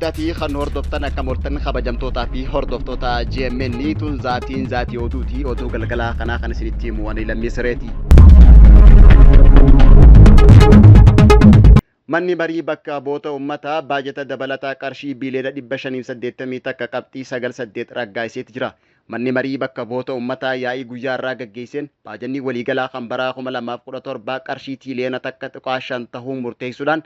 guddatii kan hordoftan akka mortan kabajamtootaa fi hordoftoota GMN tun zaatii oduuti oduu galgalaa kanaa kan isinitti himu ani Lammii Sireeti. Manni marii bakka bu'oota uummataa baajata dabalataa qarshii biiliyoona 580 takka qabxii 98 raggaa'iseeti jira. Manni marii bakka bu'oota uummataa yaa'ii guyyaa irraa gaggeesseen baajanni waliigalaa kan bara 2017 qarshii tiriliyoona takka tuqaa 5 ta'uu murteessuudhaan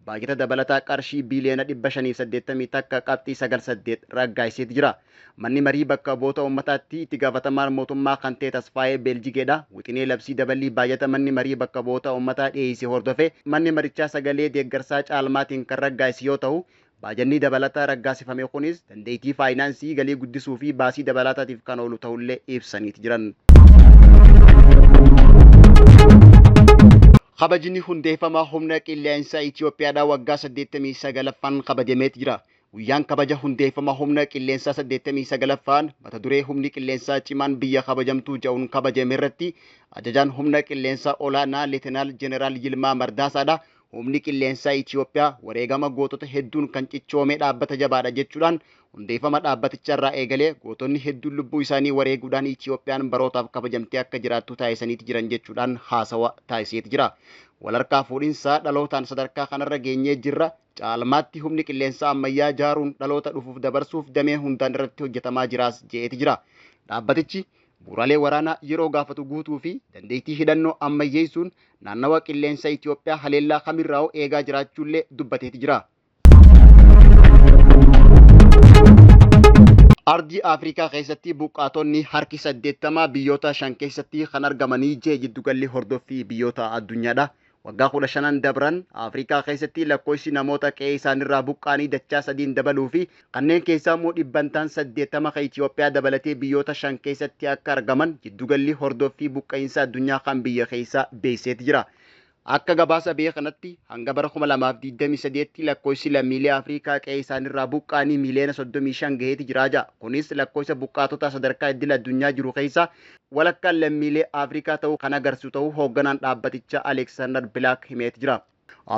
baajata dabalataa qarshii biiliyoona 580 takka qabxii 98 raggaa'iseeti jira. Manni marii bakka bu'oota uummataatti itti gaafatamaan mootummaa kan ta'e Tasfaayee Beeljigeedha. Wixinee labsii dabalii baajata manni marii bakka bu'oota uummataa dhiyeessee hordofe manni marichaa sagalee deeggarsaa caalmaatiin kan raggaa'ise yoo ta'u, baajanni dabalataa raggaasifame kunis dandeettii faayinaansii galii guddisuu fi baasii dabalataatiif kan oolu ta'ullee ibsaniiti jiran. Kabajni hundeeffama humna qilleensaa Itoophiyaadhaa waggaa 89ffaan kabajameeti jira. Guyyaan kabaja hundeeffama humna qilleensaa 89ffaan mata duree humni qilleensaa cimaan biyya kabajamtuu jedhuun kabajame irratti ajajaan humna qilleensaa olaanaa Leetinaal Jeneraal Yilmaa Mardaasaadha. Humni qilleensaa Itoophiyaa wareegama gootota hedduun kan cichoomee dhaabbata jabaadha jechuudhaan hundeeffama dhaabbatichaa irraa eegalee gootonni hedduun lubbuu isaanii wareeguudhaan Itoophiyaan barootaaf kabajamtee akka jiraattu taasisaniiti jiran jechuudhaan haasawa taasiseeti jira. Walharkaa fuudhinsaa dhalootaan sadarkaa kanarra geenyee jirra. Caalmaatti humni qilleensaa ammayyaa ijaaruun dhaloota dhufuuf dabarsuuf damee hundaan irratti hojjetamaa jiraas je'eeti jira. Dhaabbatichi bu'uuraalee waraanaa yeroo gaafatu guutuu fi dandeettii hidhannoo ammayyeessuun naannawa qilleensa Itoophiyaa haleellaa kamirraa'u eegaa jiraachuullee dubbateeti jira. Ardii Afrikaa keessatti buqqaatonni harki 80 biyyoota 5 keessatti kan argamanii jiddugalli hordoffii biyyoota addunyaadha. Waggaa 15 dabran Afrikaa keessatti lakkoofsi namoota qe'ee isaanirraa buqqaanii dachaa 3 dabaluu fi kanneen keessaa immoo dhibbantaan 80 kan Itoophiyaa dabalatee biyyoota 5 keessatti akka argaman jiddugalli hordoffii buqqa'iinsa addunyaa kan biyya keessaa beeksiseeti jira. Akka gabaasa biyya kanatti hanga bara 2023tti lakkoofsi lammiilee Afrikaa qe'ee isaanirraa buqqaanii miiliyoona 35 gaheeti jira. Kunis lakkoofsa buqqaatota sadarkaa idil addunyaa jiru keessaa walakkaan lammiilee Afrikaa ta'uu kan agarsiisu ta'uu hoogganaan dhaabbatichaa Alexander Black himeeti jira.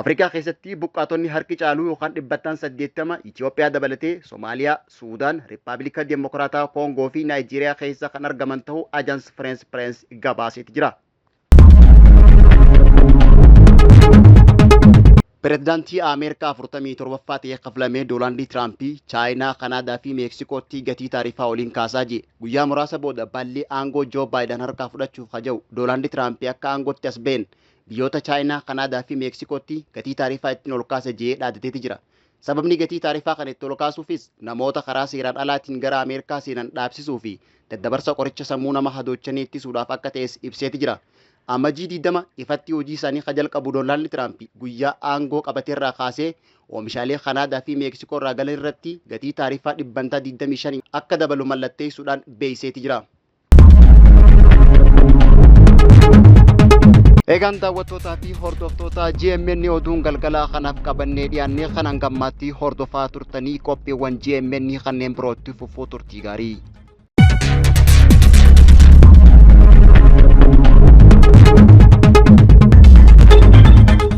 Afrikaa keessatti buqqaatonni harki caaluu yookaan dhibbantaan 80 Itoophiyaa dabalatee Somaaliyaa, Suudaan, Riippaabilika Dimokiraataa Koongoo fi Naayijeeriyaa keessa kan argaman ta'uu Ajaans Firensi Pirees gabaaseeti jira. Pireezidaantii Ameerikaa 47ffaa ta'ee kafilamee Doonaald Tiraamp Chaayinaa, Kanaadaa fi Meeksikootti gatii taarifaa waliin kaasaa jira. Guyyaa muraasa booda balli aangoo Joo Baayiden harkaa fudhachuuf haja'u Doonaald Tiraamp akka aangootti as ba'een biyyoota Chaayinaa, Kanaadaa fi Meeksikootti gatii taarifaa ittiin ol kaasa jedhee dhaadateeti jira. Sababni gatii taarifaa kan itti ol kaasuufis namoota karaa seeraan alaatiin gara Ameerikaa seenan dhaabsisuu fi daddabarsa qoricha sammuu nama hadoochanii ittisuudhaaf akka ta'es ibseeti jira. Amajjii 20 ifatti hojii isaanii jalqabu Doonaald Tiraamp guyyaa aangoo qabateerraa kaasee oomishaalee Kanaadaa fi Meeksikoo irraa galan irratti gatii taarifaa dhibbantaa 25 akka dabalu mallatteessuudhaan beeksiseeti jira. Eegaan daawwattootaa fi hordoftoota GMN oduun galgalaa kanaaf qabannee dhiyaannee kanaan gammaatti hordofaa turtanii qophiiwwan GMN kanneen birootti fufuu turtii gaarii.